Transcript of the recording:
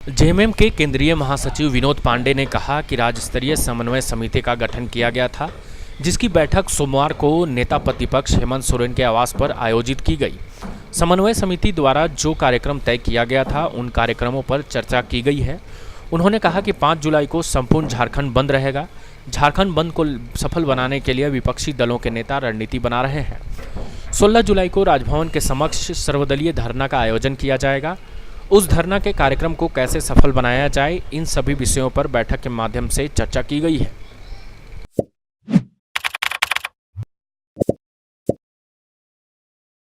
JMM के केंद्रीय महासचिव विनोद पांडे ने कहा कि राज्य स्तरीय समन्वय समिति का गठन किया गया था, जिसकी बैठक सोमवार को नेता प्रतिपक्ष हेमंत सोरेन के आवास पर आयोजित की गई। समन्वय समिति द्वारा जो कार्यक्रम तय किया गया था, उन कार्यक्रमों पर चर्चा की गई है। उन्होंने कहा कि 5 जुलाई को संपूर्ण झारखंड बंद रहेगा। झारखंड बंद को सफल बनाने के लिए विपक्षी दलों के नेता रणनीति बना रहे हैं। 16 जुलाई को राजभवन के समक्ष सर्वदलीय धरना का आयोजन किया जाएगा। उस धरना के कार्यक्रम को कैसे सफल बनाया जाए, इन सभी विषयों पर बैठक के माध्यम से चर्चा की गई है।